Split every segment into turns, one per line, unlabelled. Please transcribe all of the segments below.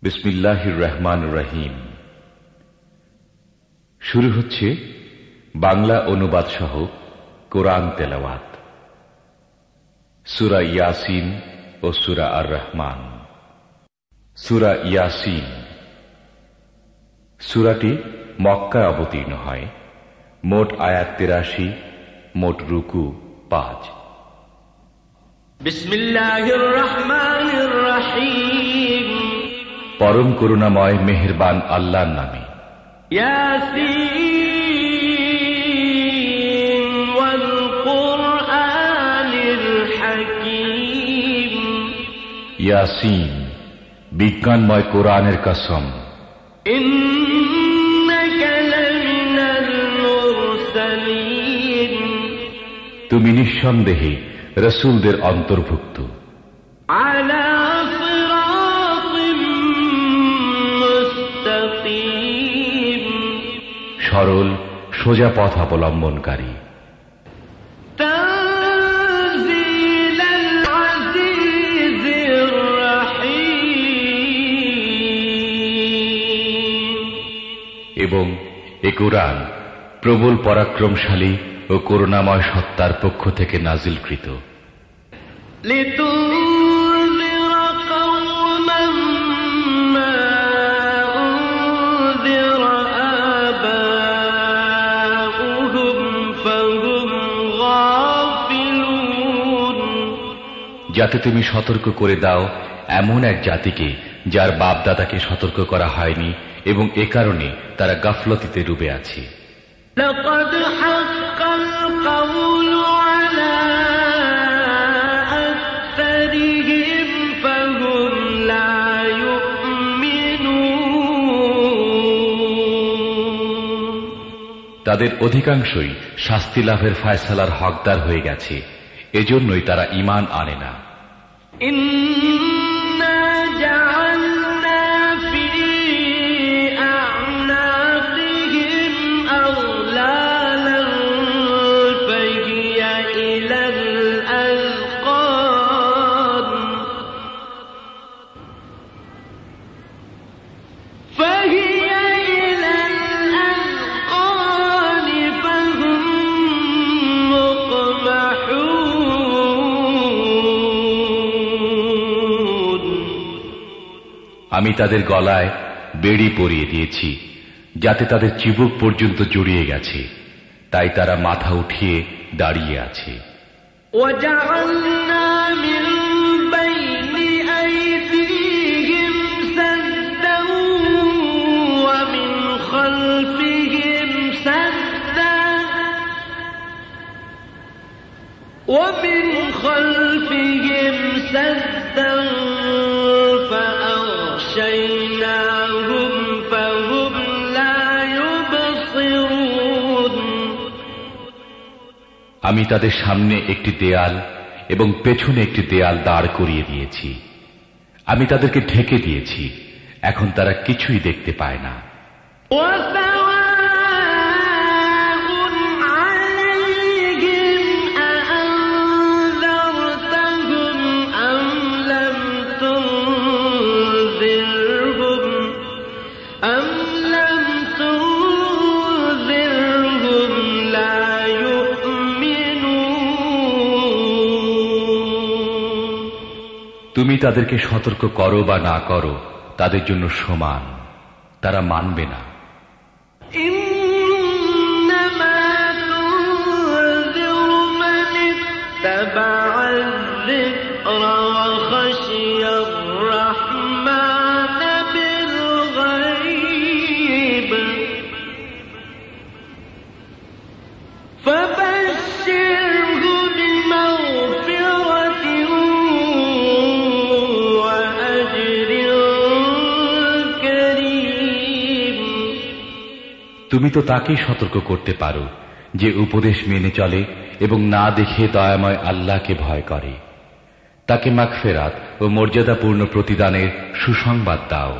বিসমিল্লাহির রহমানির রহিম। শুরু হচ্ছে বাংলা অনুবাদ সহ কোরআন তেলাওয়াত। সূরা ইয়াসিন ও সূরা আর রহমান। সূরা ইয়াসিন সূরাটি মক্কায় অবতীর্ণ হয়। মোট আয়াত ৮৩, মোট রুকু ৫।
বিসমিল্লাহির রহমানির রহিম।
পরম করুণাময় মেহেরবান আল্লাহর নামে।
ইয়াসিন ওয়াল কুরআনিল হাকীম।
ইয়াসিন বিজ্ঞানময় কোরআনের কসম।
ইন্নাকা লামিনাল মুরসালিন।
তুমি নিঃসন্দেহে রাসূলদের অন্তর্ভুক্ত।
আলা সিরাতিম মুস্তাকিম।
সরল সোজা পথ অবলম্বনকারী।
তানজিলাল আজিজির রাহিম।
এবং এ কোরআন প্রবল পরাক্রমশালী ও করুণাময় সত্তার পক্ষ থেকে নাজিলকৃত।
লিতুনজিরা কওমান মা উনজিরা আবাউহুম ফাহুম গাফিলুন।
যাতে তুমি সতর্ক করে দাও এমন এক জাতিকে যার বাপদাদাকে সতর্ক করা হয়নি, এবং এ কারণে তারা গাফলতিতে ডুবে আছে।
লাকাদ হাক্কাল কাওলু আলা আকসারিহিম ফাহুম লা ইউমিনুন।
তাদের অধিকাংশই শাস্তি লাভের ফায়সালার হকদার হয়ে গেছে, এজন্যই তারা ঈমান আনে না।
ইন্না জাআলনা ফি আ'নাকিহিম আগলালান ফাহিয়া ইলাল আযকান ফাহিয়া ইলাল আযকান ফাহুম মুকমাহুন।
আমি তাদের গলায় বেড়ি পরিয়ে দিয়েছি, যাতে তাদের চিবুক পর্যন্ত জড়িয়ে গেছে, তাই তারা মাথা উঠিয়ে দাঁড়িয়ে আছে।
وجعلنا من بين أيديهم سدا ومن خلفهم سدا فأغشيناهم فهم لا يبصرون।
আমি তাদের সামনে একটি দেয়াল এবং পেছনে একটি দেয়াল দাঁড় করিয়ে দিয়েছি। আমি তাদেরকে ঢেকে দিয়েছি, এখন তারা কিছুই দেখতে পায় না।
وسواء عليهم أأنذرتهم أم لم تنذرهم لا يؤمنون।
তুমি তাদেরকে সতর্ক করো বা না করো, তাদের জন্য সমান, তারা মানবে না।
إنما تنذر من اتبع الذكر وخشي الرحمن بالغيب فبشره بمغفرة وأجر كريم।
তুমি তো তাকেই সতর্ক করতে পারো যে উপদেশ মেনে চলে এবং না দেখে দয়াময় আল্লাহকে ভয় করে। তাকে মাগফিরাত ও মর্যাদাপূর্ণ প্রতিদানের সুসংবাদ দাও।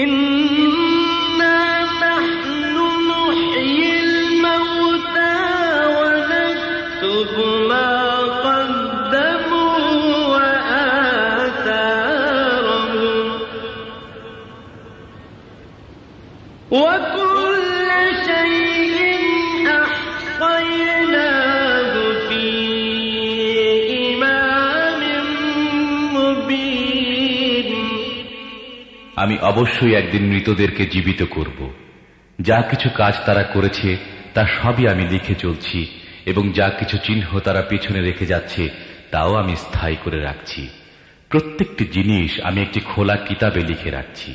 إنا نحن نحيي الموتى ونكتب ما قدموا وآثارهم وكل شيء أحصيناه في إمام مبين
আমি অবশ্যই একদিন মৃতদেরকে জীবিত করব। যা কিছু কাজ তারা করেছে তা সবই আমি লিখে চলছি, এবং যা কিছু চিহ্ন তারা পিছনে রেখে যাচ্ছে তাও আমি স্থায়ী করে রাখছি। প্রত্যেকটি জিনিস আমি একটি খোলা কিতাবে লিখে রাখছি।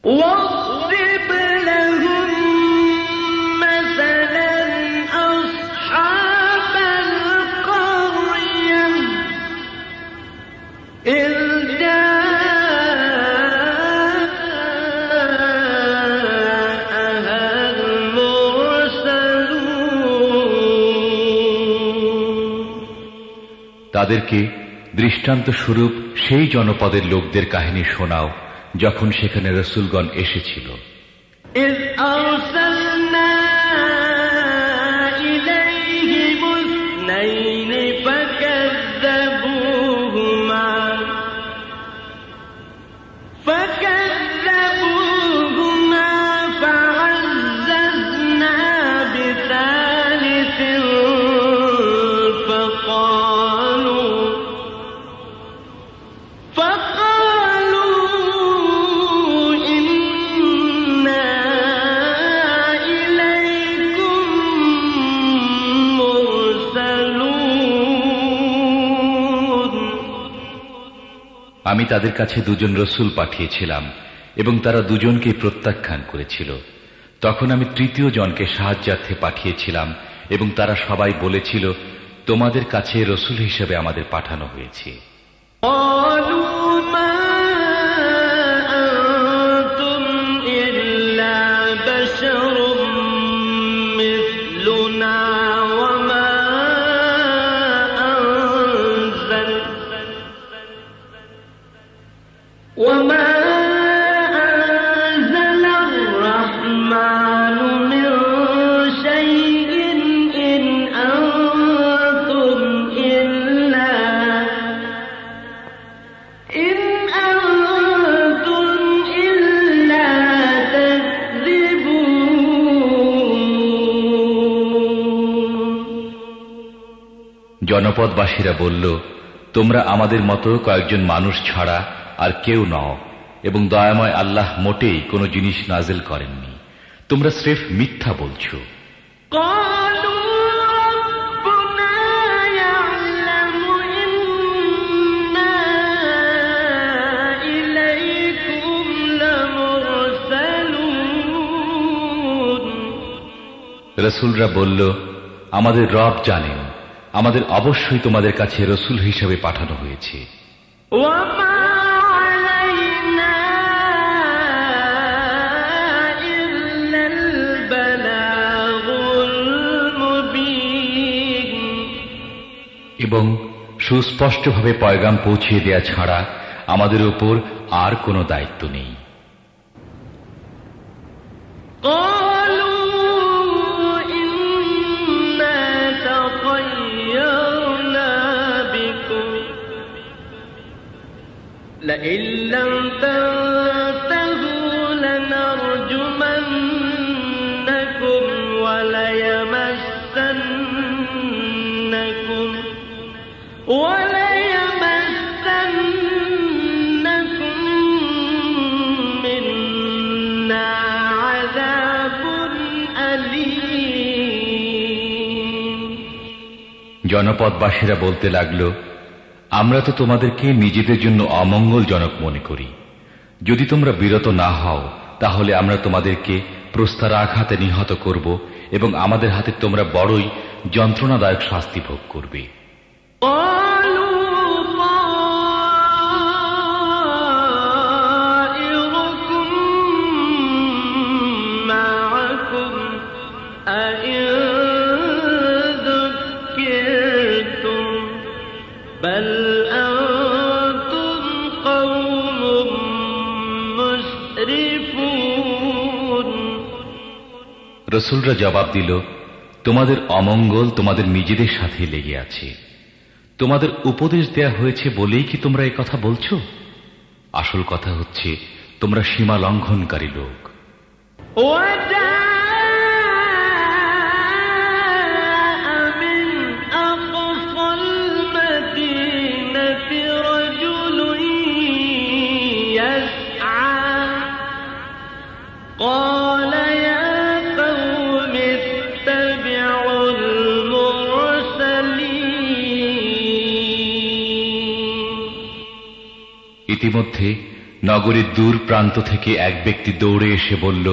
واضرب لهم مثلا أصحاب القرية إذ جاءها المرسلون
তাদেরকে দৃষ্টান্ত স্বরূপ সেই জনপদের লোকদের কাহিনী শোনাও যখন সেখানে রাসূলগণ এসেছিল।
إذ أرسلنا إليهم اثنين فكذبوهما فعززنا بثالث
আমি তাদের কাছে দুজন রসুল পাঠিয়েছিলাম এবং তারা দুজনকে প্রত্যাখ্যান করেছিল। তখন আমি তৃতীয় জনকে সাহায্যার্থে পাঠিয়েছিলাম এবং তারা সবাই বলেছিল, তোমাদের কাছে রসুল হিসেবে আমাদের পাঠানো হয়েছে। জনপদবাসীরা বলল, তোমরা আমাদের মতো কয়েকজন মানুষ ছাড়া আর কেউ নও, এবং দয়াময় আল্লাহ মোটেই কোনো জিনিস নাজিল করেননি। তোমরা স্রেফ মিথ্যা বলছো। রসুলরা বলল, আমাদের রব জানেন, আমাদের অবশ্যই তোমাদের কাছে রসুল হিসেবে পাঠানো হয়েছে। এবং সুস্পষ্টভাবে পয়গাম পৌঁছিয়ে দেয়া ছাড়া আমাদের উপর আর কোনো দায়িত্ব নেই।
لئن لم تنتهوا لنرجمنكم وليمسنكم منا عذاب أليم।
জনপদবাসীরা বলতে লাগলো, আমরা তো তোমাদেরকে নিজেদের জন্য অমঙ্গলজনক মনে করি। যদি তোমরা বিরত না হও তাহলে আমরা তোমাদেরকে প্রস্তরাঘাতে নিহত করব এবং আমাদের হাতে তোমরা বড়ই যন্ত্রণাদায়ক শাস্তি ভোগ করবে। রসুলরা জবাব দিল, তোমাদের অমঙ্গল তোমাদের নিজেদের সাথে লেগে আছে। তোমাদের উপদেশ দেয়া হয়েছে বলেই কি তোমরা এই কথা বলছো? আসল কথা হচ্ছে তোমরা সীমা লঙ্ঘনকারী লোক।
وجاء من أقصى المدينة رجل يسعى قال يا قوم اتبعوا المرسلين
ইতিমধ্যে নগরীর দূর প্রান্ত থেকে এক ব্যক্তি দৌড়ে এসে বলল,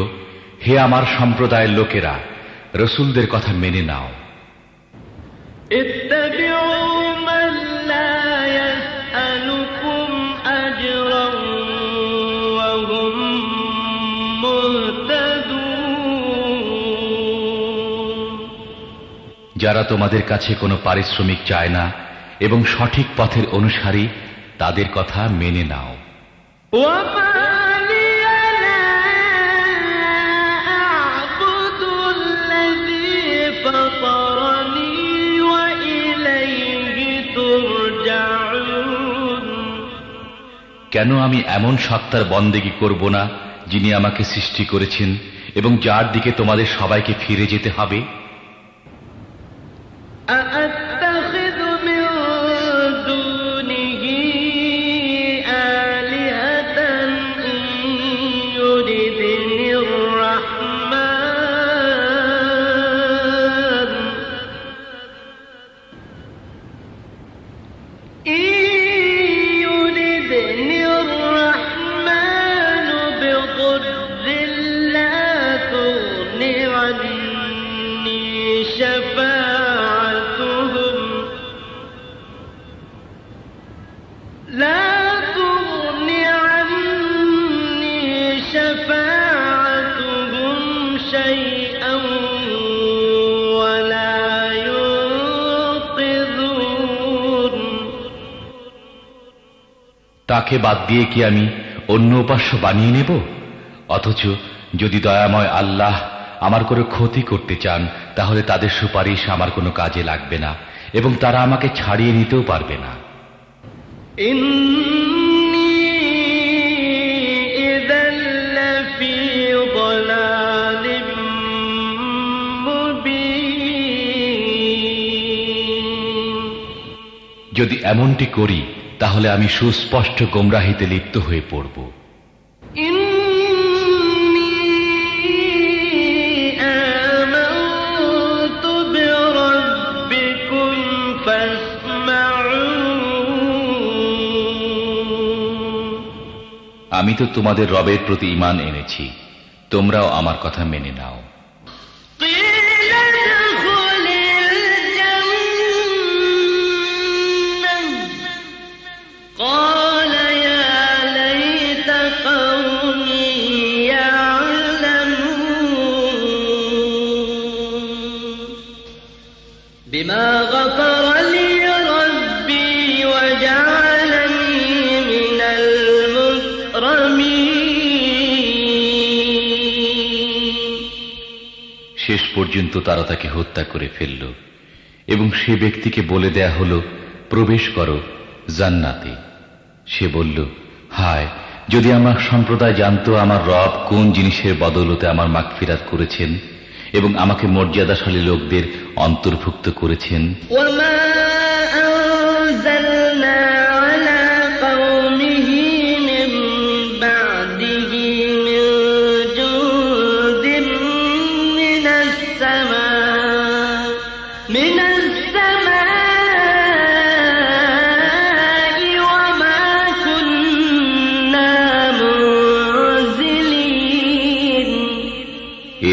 হে আমার সম্প্রদায়ের লোকেরা, রসূলদের কথা মেনে নাও।
اتبعوا من لا يسألكم أجرا وهم مهتدون
যারা তোমাদের কাছে কোনো পারিশ্রমিক চায় না এবং সঠিক পথের অনুসারী, তাদের কথা মেনে নাও।
وما لي لا أعبد الذي فطرني وإليه ترجعون
কেন আমি এমন সত্তার বন্দেগী করব না যিনি আমাকে সৃষ্টি করেছেন এবং যার দিকে তোমাদের সবাইকে ফিরে যেতে হবে?
أأتخذ من دونه آلهة إن يردني الرحمن بضر لا تغن عني شفاعتهم شيئا ولا ينقذون
তাকে বাদ দিয়ে কি আমি অন্য উপাস্য বানিয়ে নেব? অথচ যদি দয়াময় আল্লাহ আমার কোনো ক্ষতি করতে চান, তাহলে তাদের সুপারিশ আমার কোনো কাজে লাগবে না এবং তারা আমাকে ছাড়িয়ে নিতেও পারবে না। যদি এমনটি করি তাহলে আমি সুস্পষ্ট গোমরাহিতে লিপ্ত হয়ে পড়ব। আমি তো তোমাদের রবের প্রতি ঈমান এনেছি, তোমরাও আমার কথা মেনে নাও।
بما غفر لي ربي وجعلني من المكرمين
শেষ পর্যন্ত তারা তাকে হত্যা করে ফেলল এবং সে ব্যক্তিকে বলে দেয়া হলো, প্রবেশ করো জান্নাতে। সে বলল, হায়, যদি আমার সম্প্রদায় জানতো আমার রব কোন জিনিসের বদৌলতে আমার মাগফিরাত করেছেন এবং আমাকে মর্যাদাশালী লোকদের অন্তর্ভুক্ত করেছেন।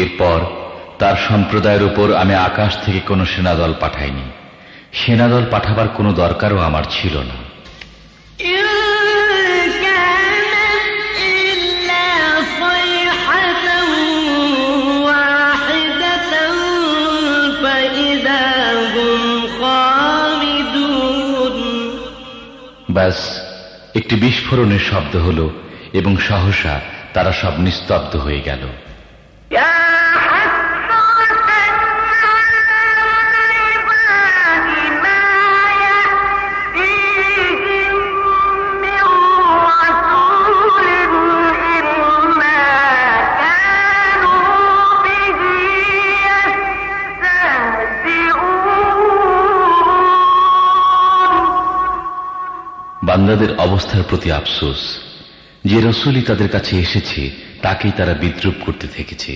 এরপর তার সম্প্রদায়ের উপর আমি আকাশ থেকে কোনো সেনাদল পাঠাইনি, সেনাদল পাঠাবার কোনো দরকারও আমার ছিল না। ব্যাস একটি বিস্ফোরণের শব্দ হল এবং সহসা তারা সব নিস্তব্ধ হয়ে গেল। বান্দাদের অবস্থার প্রতি আফসোস, যে রসূলই তাদের কাছে এসেছে তাকেই তারা বিদ্রূপ করতে থেকেছে।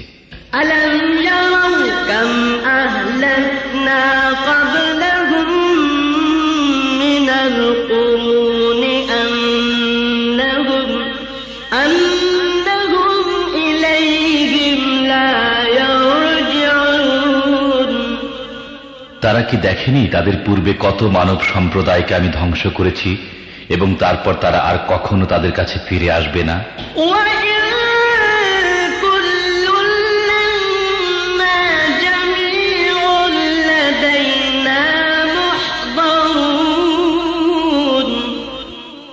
ألم يروا كم أهلكنا قبلهم من القرون أنهم إليهم لا يرجعون।
তারা কি দেখেনি তাদের পূর্বে কত মানব সম্প্রদায়কে আমি ধ্বংস করেছি এবং তারপর তারা আর কখনো তাদের কাছে ফিরে আসবে না?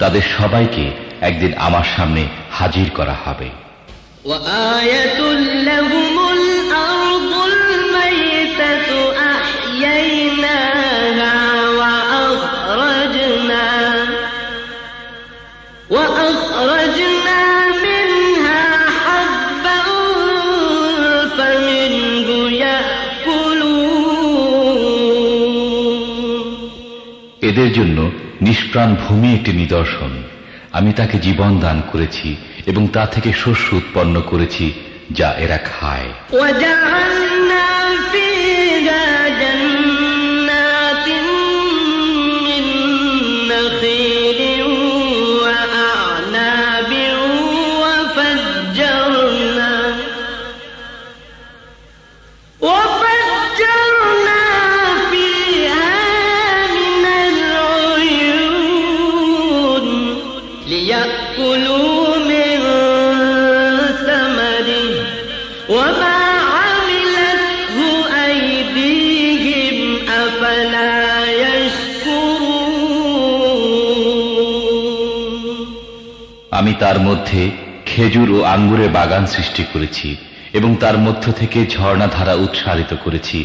তাদের সবাইকে একদিন আমার সামনে হাজির করা হবে। এদের জন্য নিষ্প্রাণ ভূমি একটি নিদর্শন। আমি তাকে জীবন দান করেছি এবং তা থেকে শস্য উৎপন্ন করেছি যা এরা খায়। আমি তার মধ্যে খেজুর ও আঙ্গুরের বাগান সৃষ্টি করেছি এবং তার মধ্য থেকে ঝর্ণাধারা উৎসারিত করেছি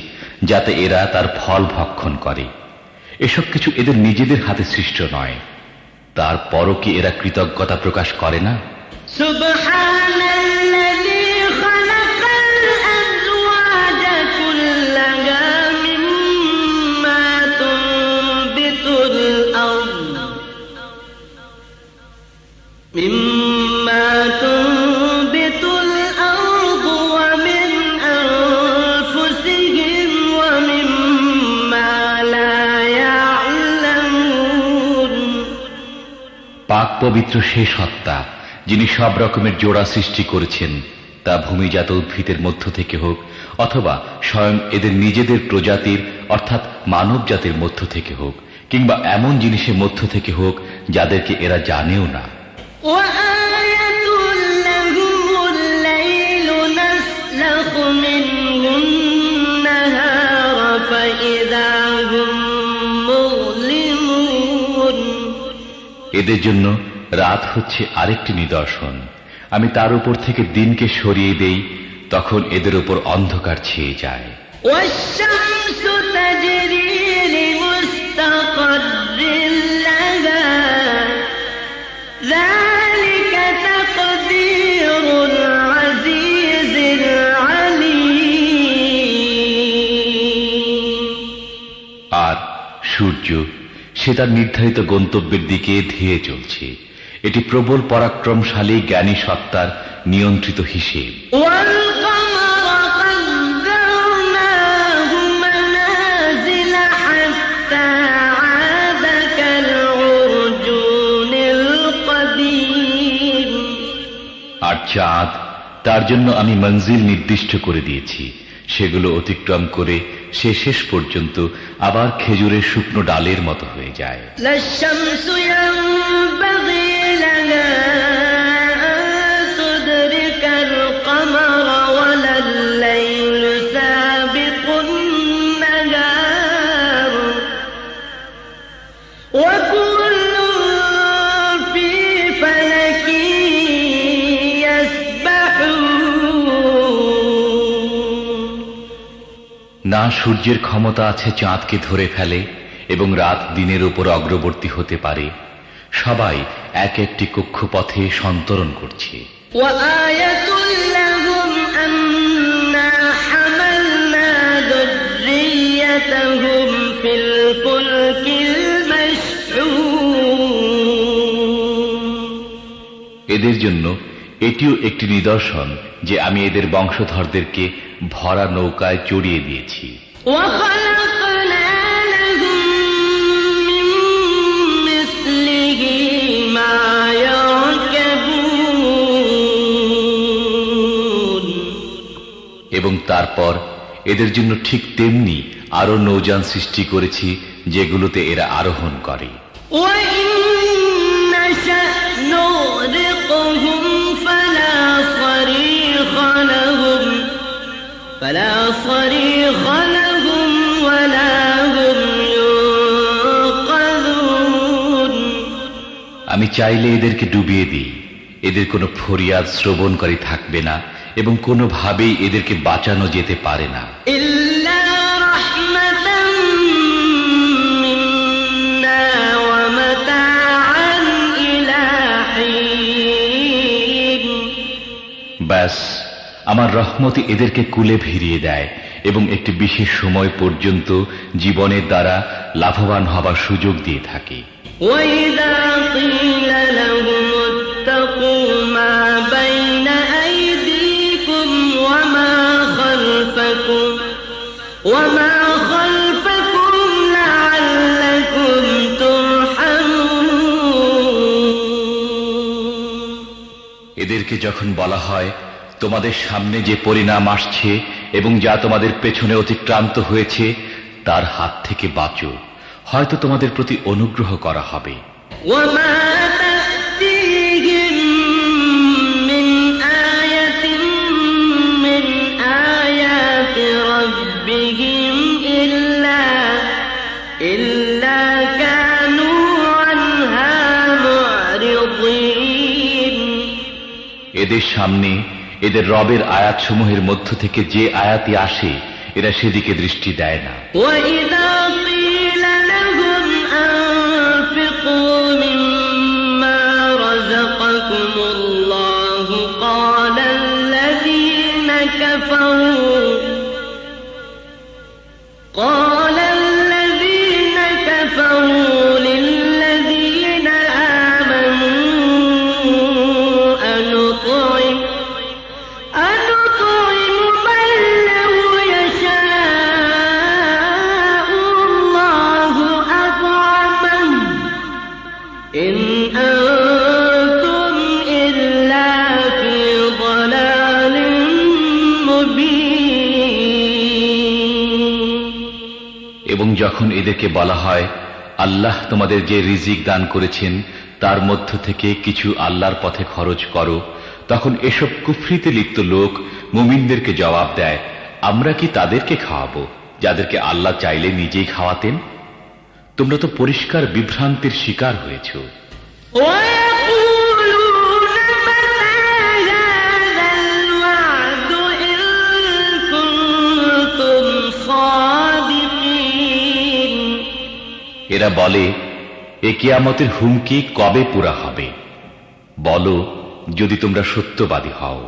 যাতে এরা তার ফল ভক্ষণ করে। এসব কিছু এদের নিজেদের হাতে সৃষ্ট নয়, তারপরও কি এরা কৃতজ্ঞতা প্রকাশ করে না?
مما تنبت الأرض ومن أنفسهم ومما لا يعلمون।
পাক পবিত্র সেই সত্তা যিনি সব রকমের জোড়া সৃষ্টি করেছেন, তা ভূমিজাত উদ্ভিদের মধ্য থেকে হোক অথবা স্বয়ং এদের নিজেদের প্রজাতির অর্থাৎ মানব জাতির মধ্য থেকে হোক, কিংবা এমন জিনিসের মধ্য থেকে হোক যাদেরকে এরা জানেও না। এদের জন্য রাত হচ্ছে আরেকটি নিদর্শন। আমি তার উপর থেকে দিনকে সরিয়ে দেই, তখন এদের উপর অন্ধকার ছেয়ে যায়। আর সূর্য সে তার নির্ধারিত গন্তব্যের দিকে ধেয়ে চলছে। এটি প্রবল পরাক্রমশালী জ্ঞানী সত্তার নিয়ন্ত্রিত হিসেব। আর চাঁদ, তার জন্য আমি মঞ্জিল নির্দিষ্ট করে দিয়েছি। সেগুলো অতিক্রম করে সে শেষ পর্যন্ত আবার খেজুরের শুকনো ডালের মতো হয়ে যায়। না সূর্যের ক্ষমতা আছে চাঁদকে ধরে ফেলে এবং রাত দিনের উপর অগ্রবর্তী হতে পারে। সবাই এক একটি কক্ষপথে সন্তরণ করছে। এদের জন্য এটিও একটি নিদর্শন যে আমি এদের বংশধরদেরকে ভরা নৌকায় চড়িয়ে দিয়েছি। এবং তারপর এদের জন্য ঠিক তেমনি আরো নৌযান সৃষ্টি করেছি যেগুলোতে এরা আরোহণ করে। আমি চাইলে এদেরকে ডুবিয়ে দিই, এদের কোনো ফরিয়াদ শ্রবণকারী থাকবে না এবং কোনোভাবেই এদেরকে বাঁচানো যেতে পারে না। ব্যাস আমার রহমতি এদেরকে কুলে ভিড়িয়ে দেয় এবং একটি বিশেষ সময় পর্যন্ত জীবনের দ্বারা লাভবান হবার সুযোগ দিয়ে থাকে। এদেরকে যখন বলা হয় তোমাদের সামনে যে পরিণাম আসছে এবং যা তোমাদের পেছনে অতিক্রান্ত হয়েছে তার হাত থেকে বাঁচো, হয়তো তোমাদের প্রতি অনুগ্রহ করা হবে। এদের সামনে এদের রবের আয়াতসমূহের মধ্য থেকে যে আয়াতি আসে এরা সেদিকে দৃষ্টি দেয় না। এবং যখন এদেরকে বলা হয় আল্লাহ তোমাদের যে রিজিক দান করেছেন তার মধ্য থেকে কিছু আল্লাহর পথে খরচ করো, তখন এসব কুফরিতে লিপ্ত লোক মুমিনদেরকে জবাব দেয়, আমরা কি তাদেরকে খাওয়াবো যাদেরকে আল্লাহ চাইলে নিজেই খাওয়াতেন? তোমরা তো পরিষ্কার বিভ্রান্তির শিকার হয়েছ। এরা বলে এ কিয়ামতের হুমকি কবে পুরা হবে? বলো যদি তোমরা সত্যবাদী হও।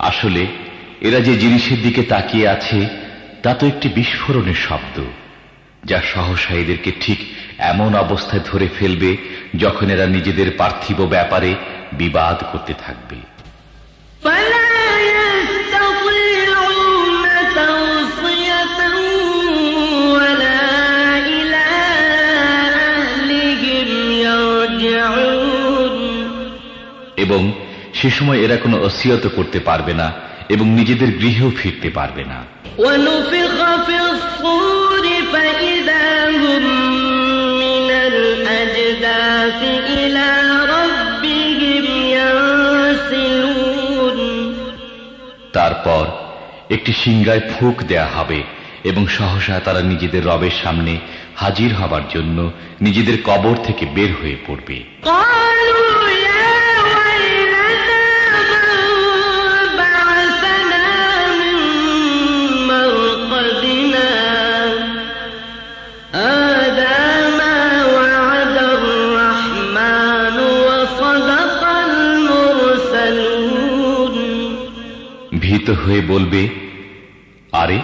আসলে এরা যে জিনিসের দিকে তাকিয়ে আছে তা তো একটি বিস্ফোরণের শব্দ, যা সহসা এদেরকে ঠিক এমন অবস্থায় ধরে ফেলবে যখন এরা নিজেদের পার্থিব ব্যাপারে বিবাদ করতে থাকবে। এবং সে সময় এরা কোনো ওসিয়ত করতে পারবে না এবং নিজেদের গৃহেও ফিরতে পারবে না। তারপর একটি সিংহায় ফুঁক দেয়া হবে এবং সহসা তারা নিজেদের রবের সামনে হাজির হবার জন্য নিজেদের কবর থেকে বের হয়ে পড়বে।
هذا ما وعد الرحمن
উত্তেজিত হয়ে বলবে, আরে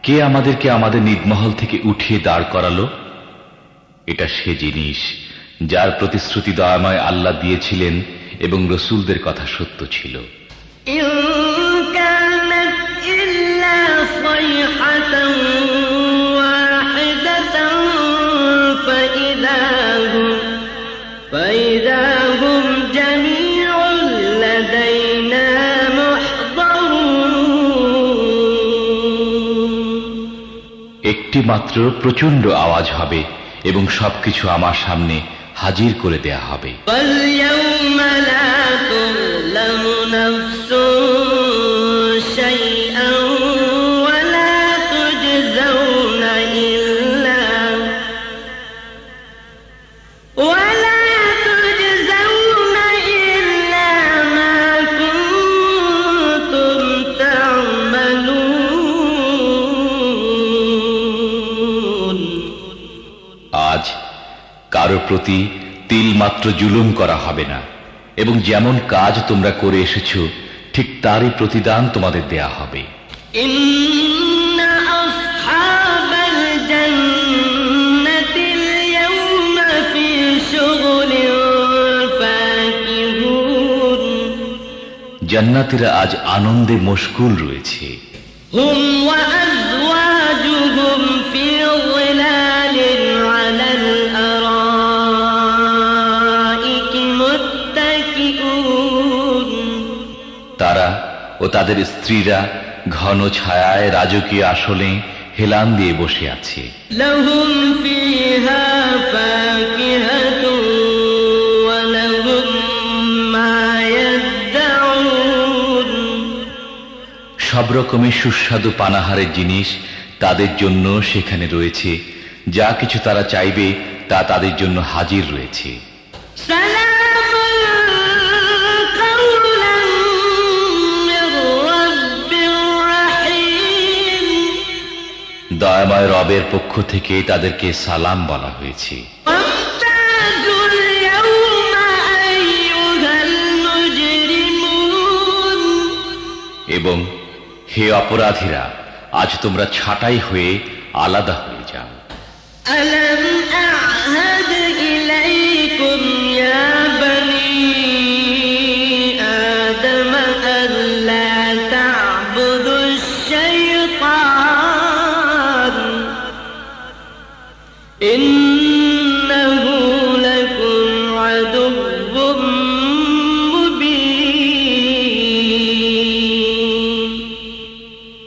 কে আমাদেরকে আমাদের নিদমহল থেকে উঠিয়ে দাঁড় করালো? এটা সে জিনিস যার প্রতিশ্রুতি দয়াময় আল্লাহ দিয়েছিলেন এবং রসূলদের কথা সত্য ছিল। একটি মাত্র প্রচন্ড আওয়াজ হবে এবং সবকিছু আমার সামনে হাজির করে দেয়া হবে। কারো প্রতি তিল মাত্র জুলুম করা হবে না এবং যেমন কাজ তোমরা করে এসেছো ঠিক তারই প্রতিদান তোমাদের দেয়া হবে। জান্নাতীরা আজ আনন্দে মশগুল রয়েছে। তারা ও তাদের স্ত্রীরা ঘন ছায়ায় রাজকীয় আসনে হেলান দিয়ে বসে আছে। সব রকমের সুস্বাদু পানাহারের জিনিস তাদের জন্য সেখানে রয়েছে। যা কিছু তারা চাইবে তা তাদের জন্য হাজির রয়েছে। দয়াময় রবের পক্ষ থেকে তাদেরকে সালাম বলা হয়েছে। এবং হে অপরাধীরা, আজ তোমরা ছাঁটাই হয়ে আলাদা হয়ে যাও।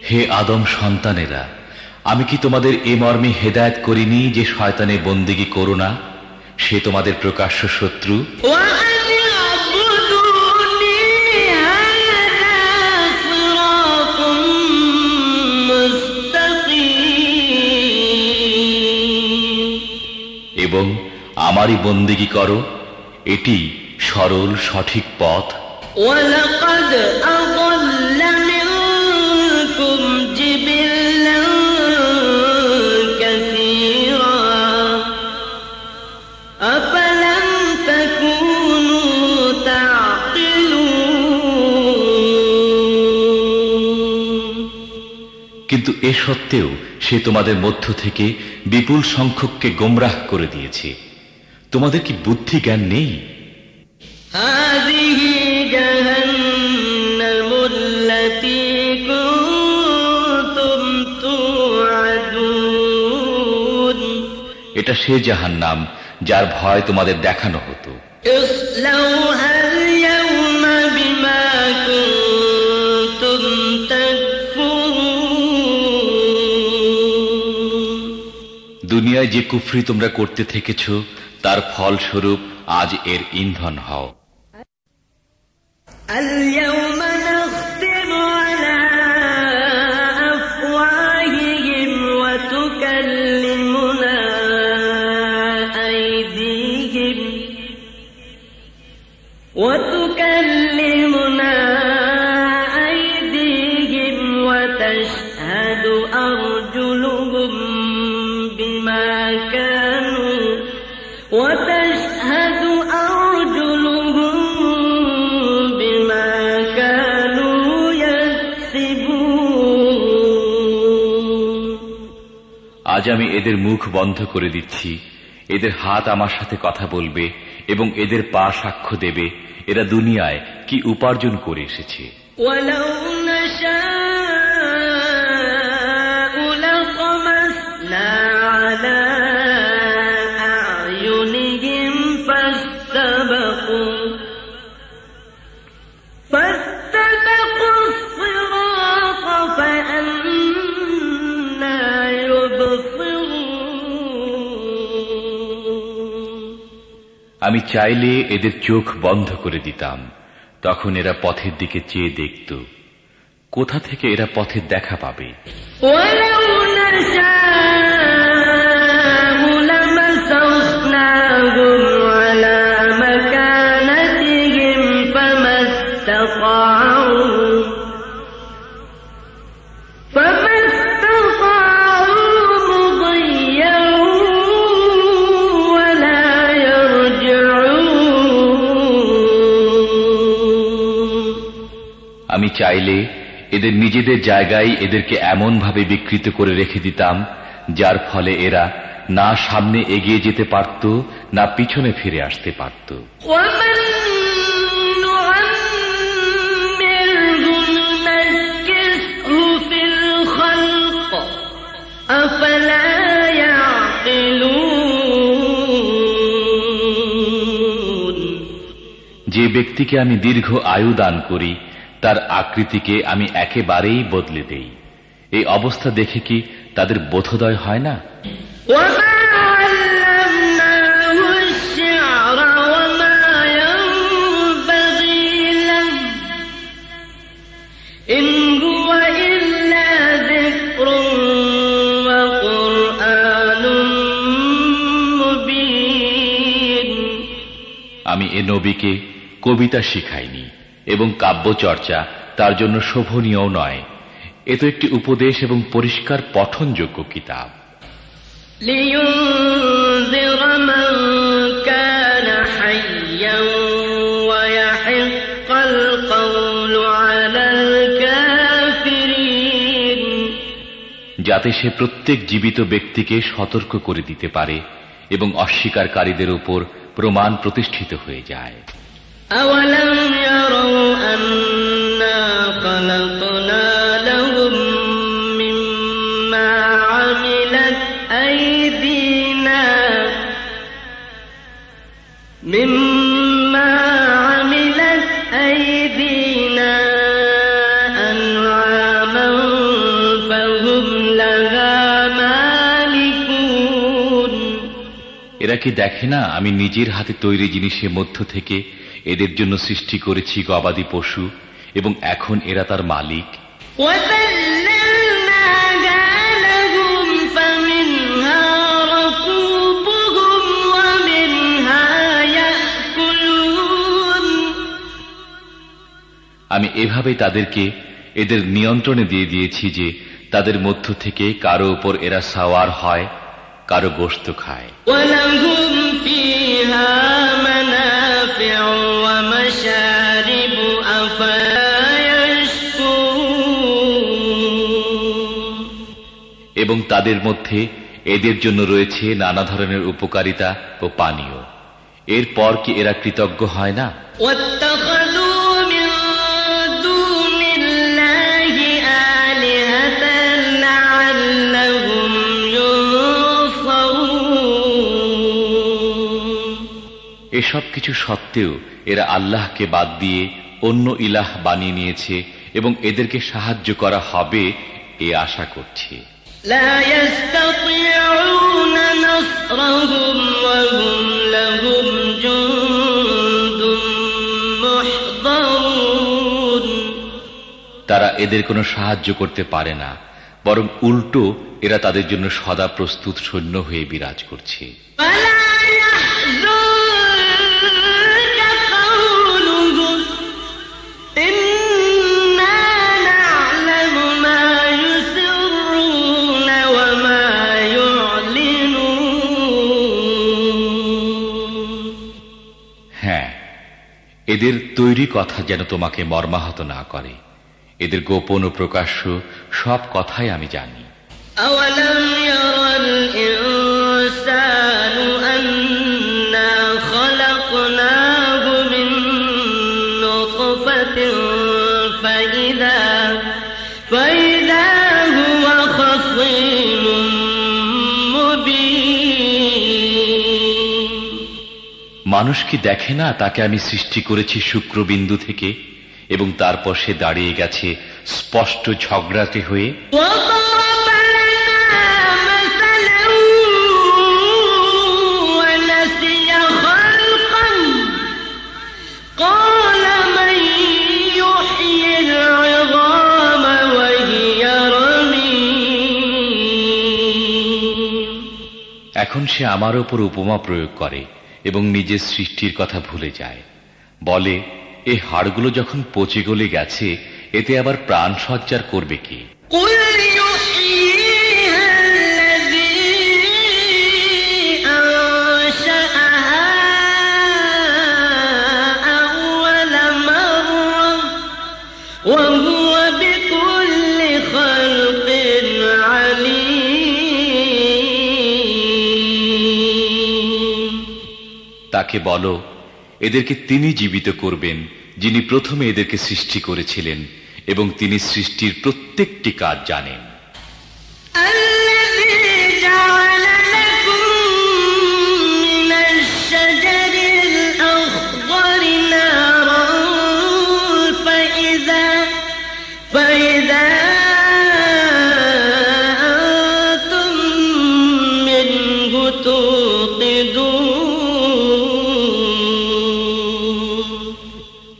হে আদম সন্তানেরা, আমি কি তোমাদের এ মর্মে হেদায়েত করিনি যে শয়তানের বন্দেগী করো না? সে তোমাদের প্রকাশ্য শত্রু। এবং আমারই বন্দেগী করো, এটি সরল সঠিক পথ। কিন্তু এ সত্ত্বেও সে তোমাদের মধ্য থেকে বিপুল সংখ্যককে গোমরাহ করে দিয়েছে। তোমাদের কি বুদ্ধি জ্ঞান নেই? এটা সে জাহান্নাম যার ভয় তোমাদের দেখানো হতো। দুনিয়ায় যে কুফরি তোমরা করতে থেকেছ তার ফলস্বরূপ আজ এর ইন্ধন হও।
وتكلمنا أيديهم وتشهد أرجلهم بما كانوا يكسبون
আজ আমি এদের মুখ বন্ধ করে দিচ্ছি, এদের হাত আমার সাথে কথা বলবে এবং এদের পা সাক্ষ্য দেবে এরা দুনিয়ায় কি উপার্জন করে এসেছে। আমি চাইলে এদের চোখ বন্ধ করে দিতাম, তখন এরা পথের দিকে চেয়ে দেখত। কোথা থেকে এরা পথের দেখা পাবে? আমি চাইলে এদের নিজেদের জায়গায় এদেরকে এমন ভাবে বিকৃত করে রেখে দিতাম যার ফলে এরা না সামনে এগিয়ে যেতে পারত না পিছনে ফিরে আসতে পারত। যে ব্যক্তিকে আমি দীর্ঘ আয়ু দান করি তার আকৃতিকে আমি একেবারেই বদলে দেই, এই অবস্থা দেখে কি তাদের বোধোদয় হয় না? আমি এ নবীকে কবিতা শিখাইনি এবং কাব্য চর্চা তার জন্য শোভনীয় নয়। এ তো একটি উপদেশ এবং পরিষ্কার পঠনযোগ্য কিতাব। যাতে সে প্রত্যেক জীবিত ব্যক্তিকে সতর্ক করে দিতে পারে এবং অস্বীকারীদের উপর প্রমাণ প্রতিষ্ঠিত হয়ে যায়।
أَوَلَمْ يَرَوْا أَنَّا خَلَقْنَا لَهُم مِّمَّا عَمِلَتْ أَيْدِينَا أَنْعَامًا فَهُمْ لَهَا مَالِكُونَ।
এরা কি দেখে না আমি নিজের হাতে তৈরি জিনিসের মধ্য থেকে এদের জন্য সৃষ্টি করেছি গবাদি পশু এবং এখন এরা তার মালিক। আমি এভাবে তাদেরকে এদের নিয়ন্ত্রণে দিয়ে দিয়েছি যে তাদের মধ্য থেকে কারো উপর এরা সাওয়ার হয়, কারো গোশত খায়। এবং তাদের মধ্যে এদের জন্য রয়েছে নানা ধরনের উপকারিতা ও পানীয়। এরপর কি এরা কৃতজ্ঞ হয় না? এসব কিছু সত্ত্বেও এরা আল্লাহকে বাদ দিয়ে অন্য ইলাহ বানিয়ে নিয়েছে এবং এদেরকে সাহায্য করা হবে এ আশা করছে। তারা এদের কোনো সাহায্য করতে পারে না, বরং উল্টো এরা তাদের জন্য সদা প্রস্তুত সৈন্য হয়ে বিরাজ করছে। হ্যাঁ, এদের তৈরি কথা যেন তোমাকে মর্মাহত না করে। এদের গোপন ও প্রকাশ্য সব কথাই আমি জানি।
أَوَلَمْ يَرَ خلقناه من نطفة فإذا هو خصيم مبين
মানুষ কি দেখে না তাকে আমি সৃষ্টি করেছি শুক্রবিন্দু থেকে এবং তারপর সে দাঁড়িয়ে গেছে স্পষ্ট ঝগড়াটে হয়ে। এখন সে আমার উপর উপমা প্রয়োগ করে এবং নিজের সৃষ্টির কথা ভুলে যায়। বলে, এই হাড়গুলো যখন পচে গলে গেছে এতে আবার প্রাণ সঞ্চার করবে কি? তাকে বলো, এদেরকে তিনি জীবিত করবেন যিনি প্রথমে এদেরকে সৃষ্টি করেছিলেন এবং তিনি সৃষ্টির প্রত্যেকটি কাজ জানেন।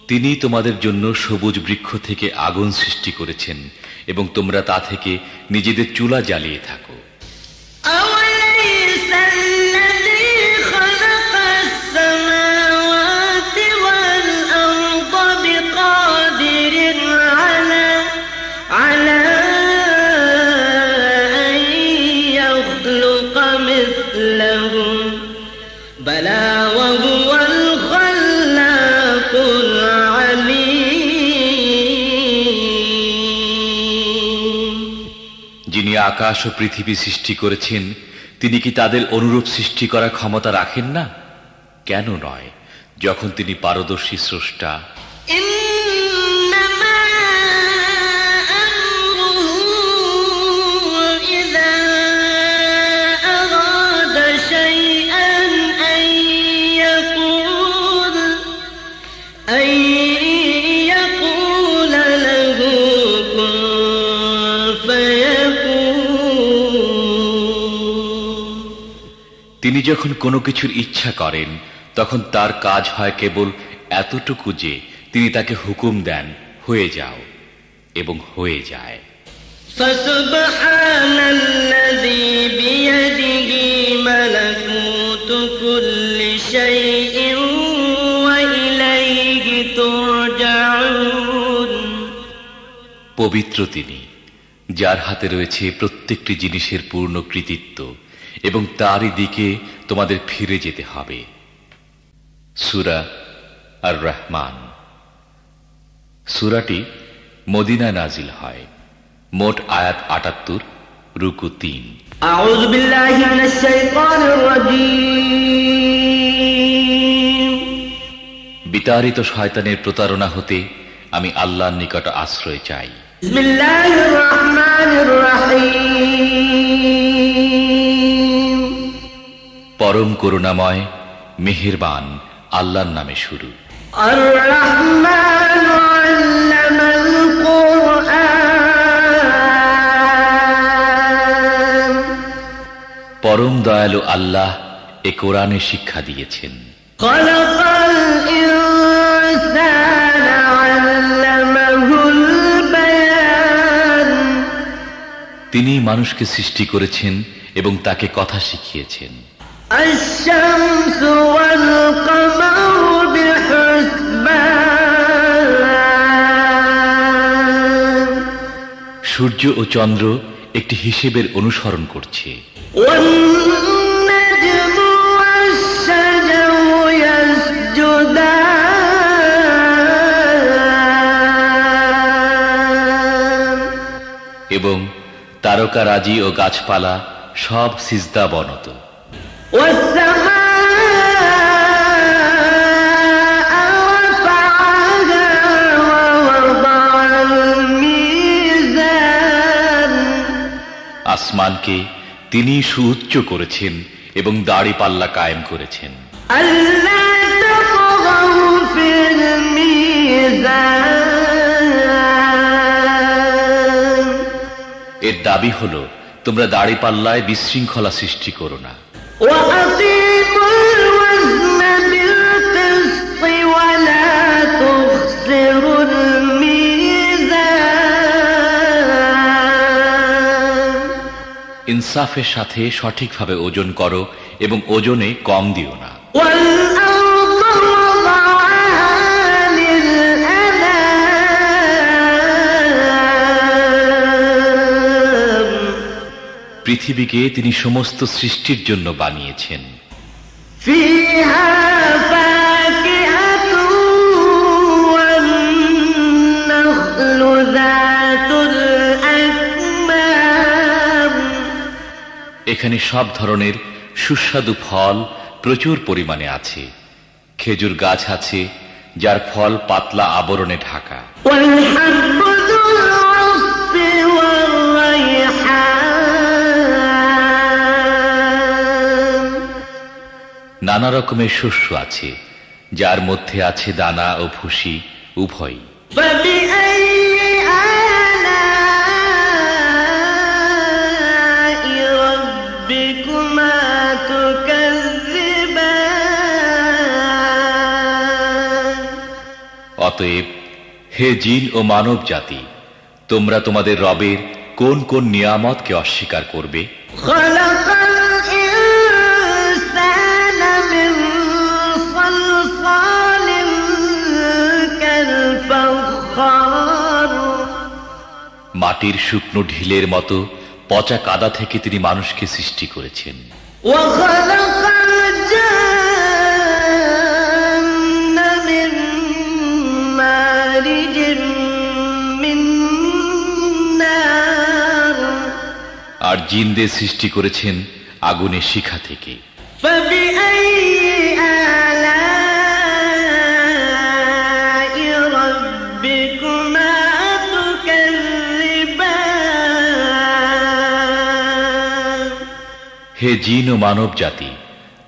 তিনি তোমাদের জন্য সবুজ বৃক্ষ থেকে আগুন সৃষ্টি করেছেন এবং তোমরা তা থেকে নিজেদের চুলা জ্বালিয়ে থাকো। যিনি আকাশ ও পৃথিবী সৃষ্টি করেছেন তিনি কি তাদের অনুরূপ সৃষ্টি করার ক্ষমতা রাখেন না? কেন নয়, যখন তিনি পারদর্শী স্রষ্টা। তিনি যখন কোনো কিছুর ইচ্ছা করেন তখন তার কাজ হয় কেবল এতটুকু যে তিনি তাকে হুকুম দেন, হয়ে যাও, এবং হয়ে যায়।
ফাসুবহানাল্লাযী বিয়াদিহি মালাকুতু কুল্লি শাইইন ওয়া ইলাইহি তুরজাউন।
পবিত্র তিনি, যার হাতে রয়েছে প্রত্যেকটি জিনিসের পূর্ণ কৃতিত্ব এবং তারই দিকে তোমাদের ফিরে যেতে হবে। সূরা আর রহমান। সূরাটি মদিনায় নাজিল হয়। মোট আয়াত ৭৮, রুকু ৩।
আউযু বিল্লাহি মিনাশ শাইতানির রাজীম।
বিতাড়িত শয়তানের প্রতারণা হতে আমি আল্লাহর নিকট আশ্রয় চাই।
বিসমিল্লাহির রহমানির রহিম।
পরম করুণাময় মেহেরবান আল্লাহর নামে শুরু।
আর রহমান আল্লামাল কুরআন।
পরম দয়ালু আল্লাহ এ কোরআনে শিক্ষা দিয়েছেন।
খালাকাল ইনসানা আল্লামাহুল বায়ান।
তিনি মানুষকে সৃষ্টি করেছেন এবং তাকে কথা শিখিয়েছেন।
আশ-শামসু ওয়াল কামারু বিহুসবান।
সূর্য ও চন্দ্র একটি হিসেবের অনুসরণ করছে।
ওয়ান নাজমু ওয়াশ-শাজারু ইয়াসজুদান।
এবং তারকারাজি ও গাছপালা সব সিজদা বনত।
ওয়াস-সামাআ
স্থানকে তিনি সুউচ্চ করেছেন এবং দাড়িপাল্লা কায়েম করেছেন। এর দাবি হল তোমরা দাড়িপাল্লায় বিশৃঙ্খলা সৃষ্টি করো না। ইনসাফের সাথে সঠিকভাবে ওজন করো এবং ওজনে কম দিও না। পৃথিবীকে তিনি সমস্ত সৃষ্টির জন্য বানিয়েছেন। এখানে সব ধরনের সুস্বাদু ফল প্রচুর পরিমাণে আছে। খেজুর গাছ আছে যার ফল পাতলা আবরণে ঢাকা। নানা রকমের শস্য আছে যার মধ্যে আছে দানা ও ভুসি উভয়ই। অতএব হে জিন ও মানব জাতি, তোমরা তোমাদের রবের কোন কোন নিয়ামতকে অস্বীকার করবে? মাটির শুকনো ঢিলের মতো পচা কাদা থেকে তিনি মানুষকে সৃষ্টি করেছেন। আর জিনদের সৃষ্টি করেছেন আগুনের শিখা থেকে। হে জিন ও মানব জাতি,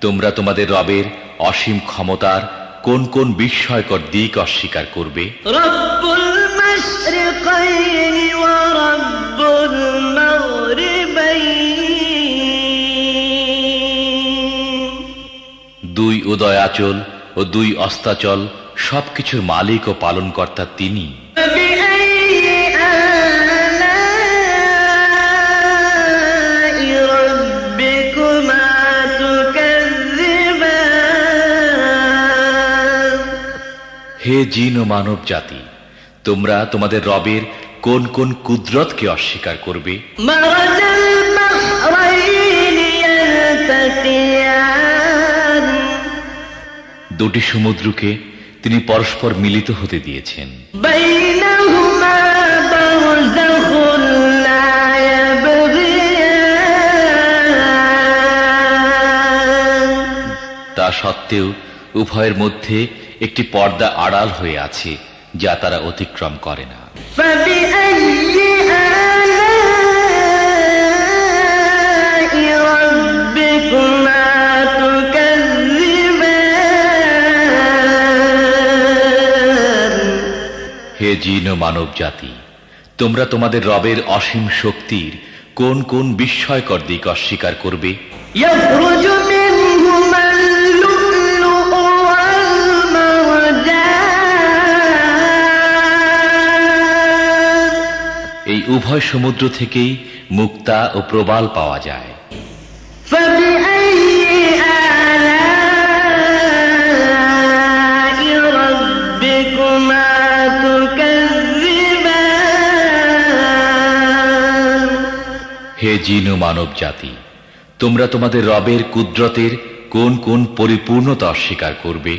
তোমরা তোমাদের রবের অসীম ক্ষমতার কোন কোন বিস্ময়কর দিক অস্বীকার করবে?
রব্বুল মাশরিকাইন ওয়া রব্বুল মাগরিবাইন,
দুই উদয়াচল ও দুই অস্তাচল সবকিছুর মালিক ও পালনকর্তা তিনি। হে জিন ও মানব জাতি, তোমরা তোমাদের রবের কোন কোন কুদরতকে অস্বীকার করবে? দুটি সমুদ্রকে তিনি পরস্পর মিলিত হতে দিয়েছেন। তা সত্ত্বেও উভয়ের মধ্যে একটি পর্দা আড়াল হয়ে আছে যা তারা অতিক্রম করে না। হে জিন ও মানব জাতি, তোমরা তোমাদের রবের অসীম শক্তির কোন কোন বিস্ময়কর দিক অস্বীকার করবে? এই উভয় সমুদ্র থেকেই মুক্তা ও প্রবাল পাওয়া যায়। হে জিন ও মানব জাতি, তোমরা তোমাদের রবের কুদরতের কোন কোন পরিপূর্ণতা অস্বীকার করবে?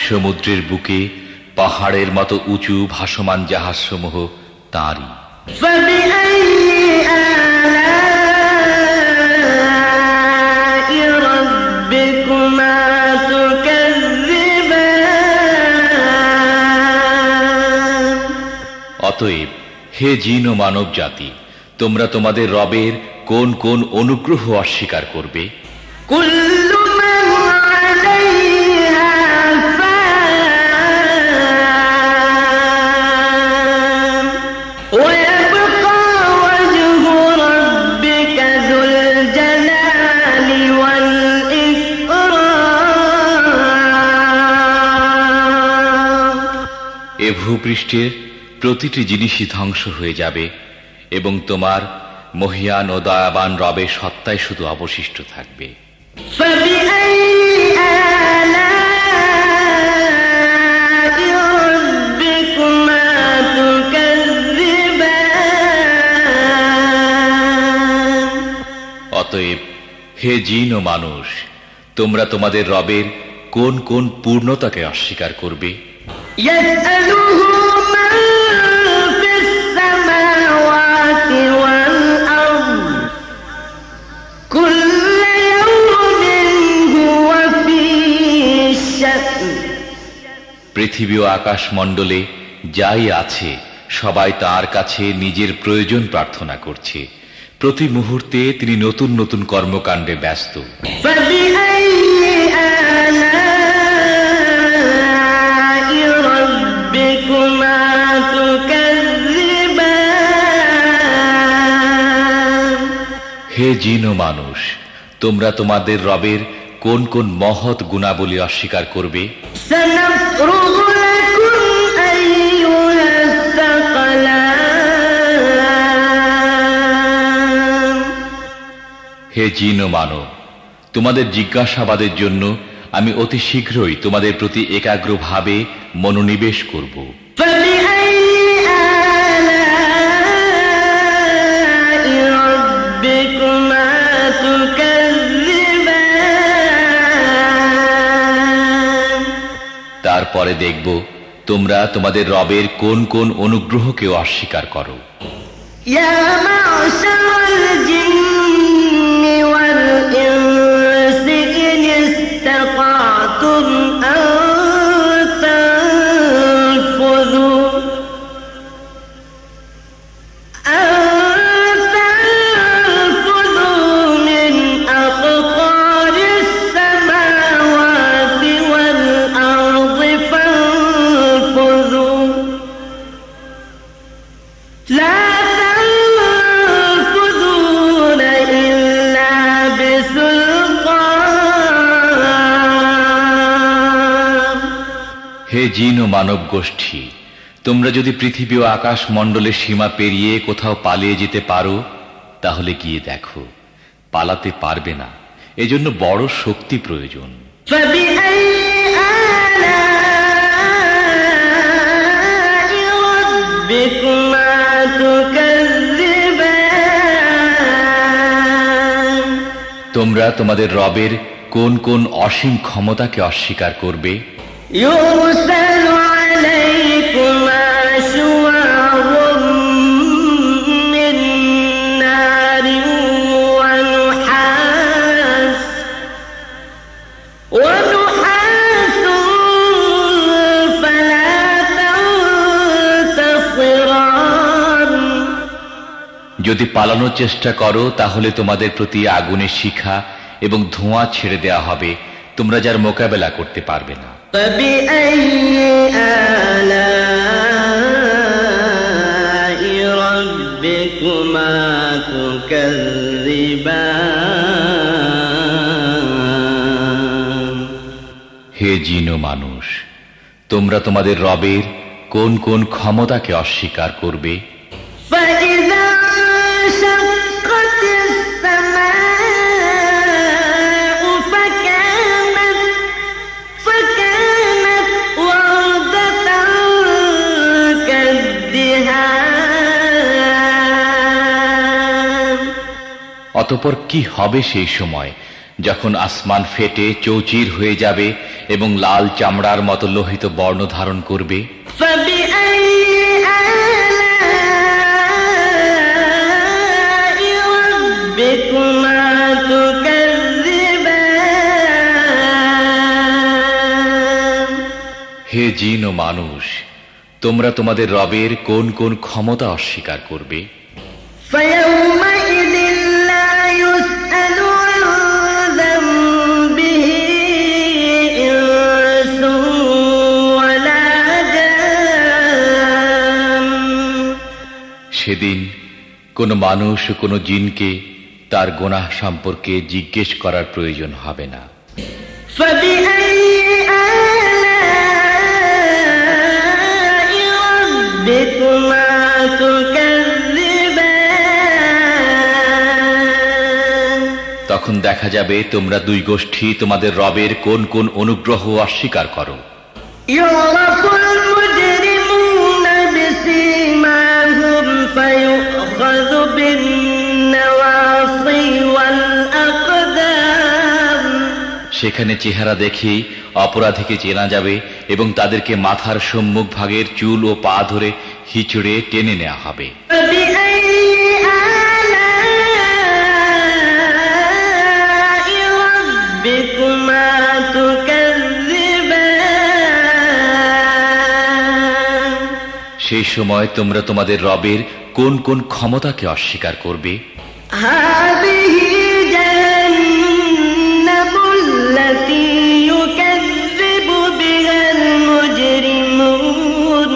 সমুদ্রের বুকে পাহাড়ের মতো উঁচু ভাসমান জাহাজসমূহ তাঁরই। অতএব হে জিন ও মানব জাতি, তোমরা তোমাদের রবের কোন কোন অনুগ্রহ অস্বীকার করবে? এ ভূপৃষ্ঠের প্রতিটি জিনিসই ধ্বংস হয়ে যাবে এবং তোমার মহিয়ান ও দয়াবান রবের সত্তাই শুধু অবশিষ্ট থাকবে। অতএব হে জিন ও মানুষ, তোমরা তোমাদের রবের কোন কোন পূর্ণতাকে অস্বীকার করবে? পৃথিবী ও আকাশমণ্ডলে যাই আছে সবাই তার কাছে নিজের প্রয়োজন প্রার্থনা করছে। প্রতি মুহূর্তে তিনি নতুন নতুন কর্মকাণ্ডে ব্যস্ত। হে জিন ও মানুষ, তোমরা তোমাদের রবের কোন কোন মহৎ গুণাবলী অস্বীকার করবে? হে জিন ও মানব, তোমাদের জিজ্ঞাসাবাদের জন্য আমি অতি শীঘ্রই তোমাদের প্রতি একাগ্রভাবে মনোনিবেশ করব। তারপরে দেখব তোমরা তোমাদের রবের কোন কোন অনুগ্রহকে অস্বীকার করো। হে জিন ও মানব গোষ্ঠী, তোমরা যদি পৃথিবী ও আকাশ মণ্ডলের সীমা পেরিয়ে কোথাও পালিয়ে যেতে পারো তাহলে গিয়ে দেখো, পালাতে পারবে না, এজন্য বড় শক্তি প্রয়োজন। তোমরা তোমাদের রবের কোন কোন অসীম ক্ষমতাকে অস্বীকার করবে?
يرسل عليكما شواظ من نار ونحاس فلا تنتصران।
যদি পালানোর চেষ্টা করো তাহলে তোমাদের প্রতি আগুনের শিখা এবং ধোঁয়া ছেড়ে দেয়া হবে, তোমরা যার মোকাবেলা করতে পারবে না। হে জিন ও মানুষ, তোমরা তোমাদের রবের কোন কোন ক্ষমতাকে অস্বীকার করবে? অতঃপর কি হবে সেই সময় যখন আসমান ফেটে চৌচির হয়ে যাবে এবং লাল চামড়ার মতো লোহিত বর্ণ ধারণ করবে? হে জিন ও মানুষ, তোমরা তোমাদের রবের কোন কোন ক্ষমতা অস্বীকার করবে?
فيومئذ لا يسأل عن ذنبه إنس ولا جان।
সেদিন কোন মানুষ কোন জিনকে তার গুনাহ সম্পর্কে জিজ্ঞেস করার প্রয়োজন হবে না।
فبأي آلاء ربكما تكذبان।
তখন দেখা যাবে তোমরা দুই গোষ্ঠী তোমাদের রবের কোন কোন অনুগ্রহ অস্বীকার করো।
يعرف المجرمون بسيماهم فيؤخذ بالنواصي والأقدام।
সেখানে চেহারা দেখে অপরাধীকে চেনা যাবে এবং তাদেরকে মাথার সম্মুখ ভাগের চুল ও পা ধরে হিচড়ে টেনে নেওয়া হবে।
فبأي آلاء ربكما تكذبان।
সেই সময় তোমরা তোমাদের রবের কোন কোন ক্ষমতাকে অস্বীকার করবে?
هذه جهنم التي يكذب بها المجرمون।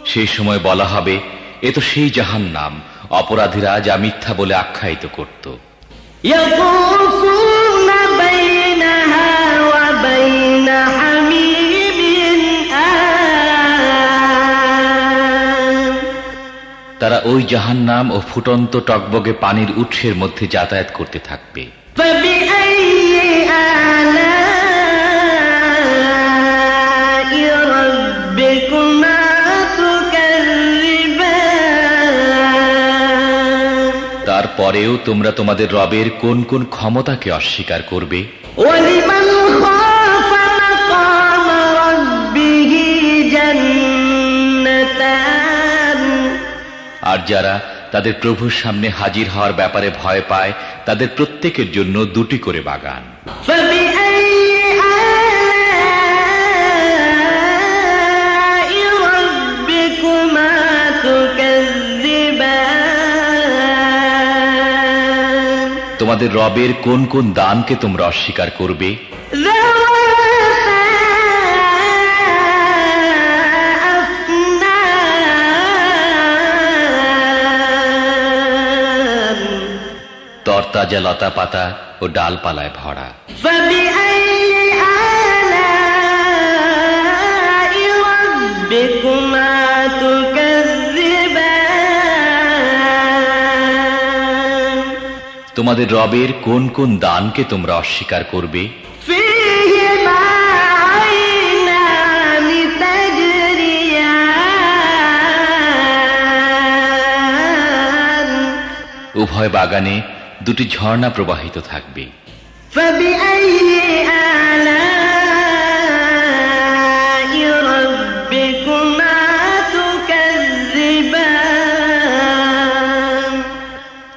সেই সময় বলা হবে, এ তো সেই জাহান্নাম অপরাধীরা যা মিথ্যা বলে আখ্যায়িত করত।
يطوفون بينها وبين حميم آن।
তারা ওই জাহান্নাম ও ফুটন্ত টকবগে পানির উৎসের মধ্যে যাতায়াত করতে থাকবে।
فبأي آلاء ربكما تكذبان।
তারপরেও তোমরা তোমাদের রবের কোন কোন ক্ষমতাকে অস্বীকার করবে?
ولمن خاف مقام ربه جنتان।
আর যারা তাদের প্রভুর সামনে হাজির হওয়ার ব্যাপারে ভয় পায় তাদের প্রত্যেকের জন্য দুটি করে বাগান।
فبأي آلاء ربكما تكذبان।
তোমাদের রবের কোন কোন দানকে তোমরা অস্বীকার করবে?
ذواتا أفنان।
তরতাজা লতা পাতা ও ডালপালায় ভরা।
فبأي آلاء ربكما تكذبان।
তোমাদের রবের কোন কোন দানকে তোমরা অস্বীকার করবে?
فيهما عينان تجريان।
উভয় বাগানে দুটি ঝর্ণা প্রবাহিত থাকবে।
فبأي آلاء ربكما تكذبان।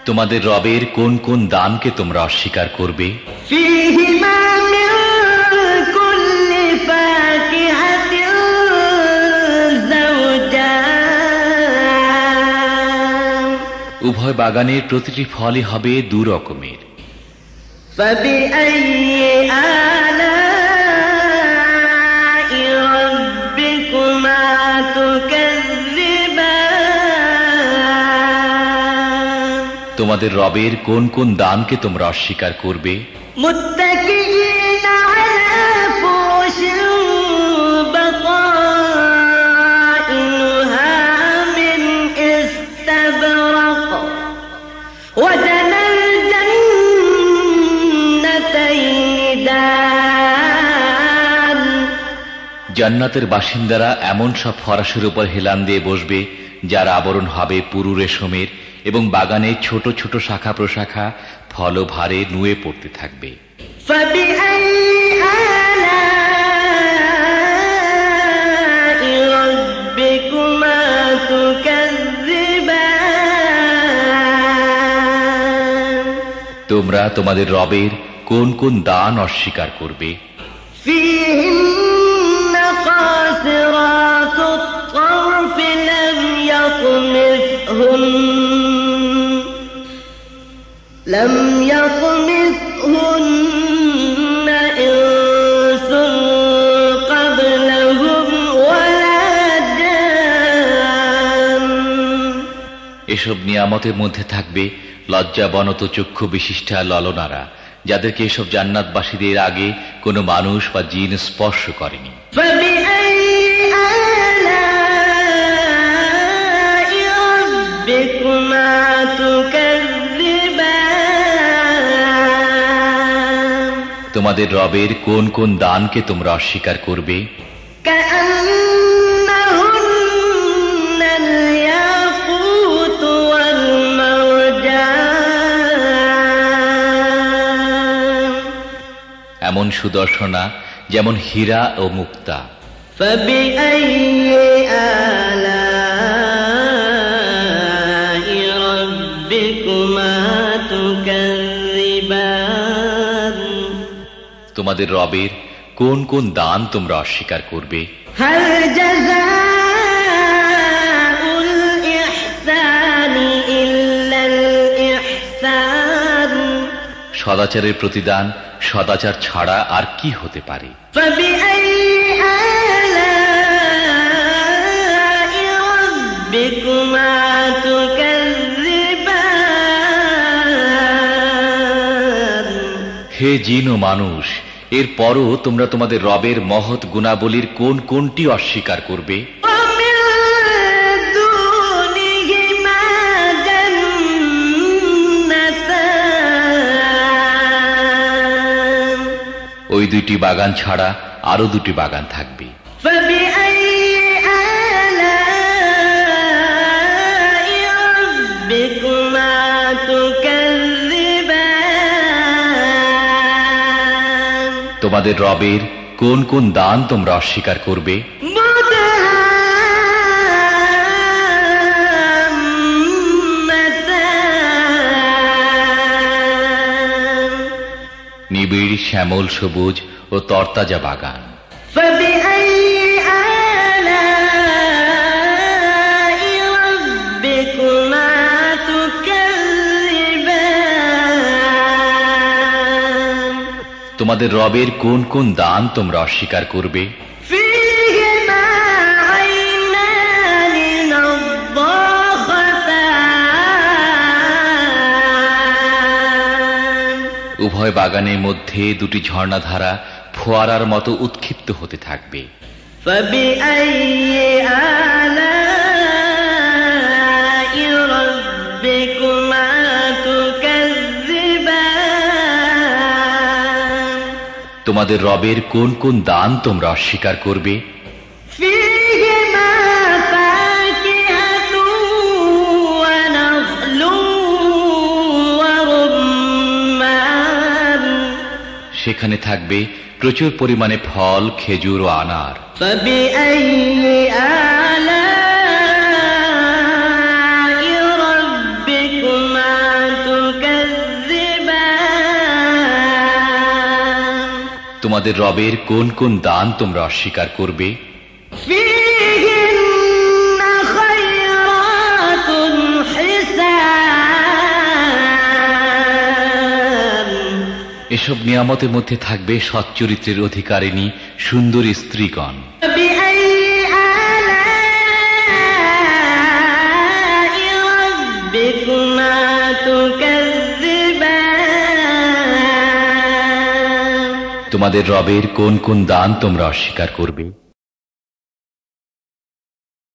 তোমাদের রবের কোন কোন দানকে তোমরা অস্বীকার করবে?
فيهما من كل فاكهة زوجان।
উভয় বাগানের প্রতিটি ফলই হবে দু রকমের।
فبأي آلاء ربكما تكذبان।
তোমাদের রবের কোন কোন দানকে তোমরা অস্বীকার করবে?
متكئين على فرش بطائنها من استبرق وجنى الجنتين دان।
জান্নাতের বাসিন্দারা এমন সব ফরাসের উপর হেলান দিয়ে বসবে যার আবরণ হবে পুরু রেশমের এবং বাগানে ছোট ছোট শাখা প্রশাখা ফলভারে নুয়ে পড়তে থাকবে।
فبأي آلاء ربكما تكذبان।
তোমরা তোমাদের রবের কোন কোন দান অস্বীকার করবে?
فيهن قاصرات الطرف يطمثهن إنس قبلهم ولا جان
এসব নিয়ামতের মধ্যে থাকবে লজ্জাবনত চক্ষু বিশিষ্টা ললনারা, যাদেরকে এসব জান্নাতবাসীদের আগে কোনো মানুষ বা জিন স্পর্শ করেনি। তোমাদের রবের কোন কোন দানকে তোমরা অস্বীকার করবে? এমন সুদর্শনা যেমন হীরা ও মুক্তা। তোমাদের রবের কোন কোন দান তোমরা অস্বীকার করবে? সদাচারের প্রতিদান সদাচার ছাড়া আর কি হতে পারে? হে জিন ও মানুষ, এরপরও তোমরা তোমাদের রবের মহৎ গুণাবলীর কোন কোনটি অস্বীকার করবে? ওই দুইটি বাগান ছাড়া আরো দুটি বাগান থাকবে। তোমাদের রবের কোন কোন দান তোমরা অস্বীকার করবে? নিবিড় শ্যামল সবুজ ও তরতাজা বাগান। তোমাদের রবের কোন কোন দান তোমরা অস্বীকার করবে? উভয় বাগানের মধ্যে দুটি ঝর্ণাধারা ফোয়ারার মতো উৎক্ষিপ্ত হতে থাকবে। তোমাদের রবের কোন কোন দান তোমরা অস্বীকার করবে? সেখানে থাকবে প্রচুর পরিমাণে ফল, খেজুর ও আনার। তোমাদের রবের কোন কোন দান তোমরা অস্বীকার করবে? এসব নিয়ামতের মধ্যে থাকবে সচ্চরিত্রের অধিকারিণী সুন্দরী স্ত্রীগণ। তোমাদের রবের কোন কোন দান তোমরা অস্বীকার করবে?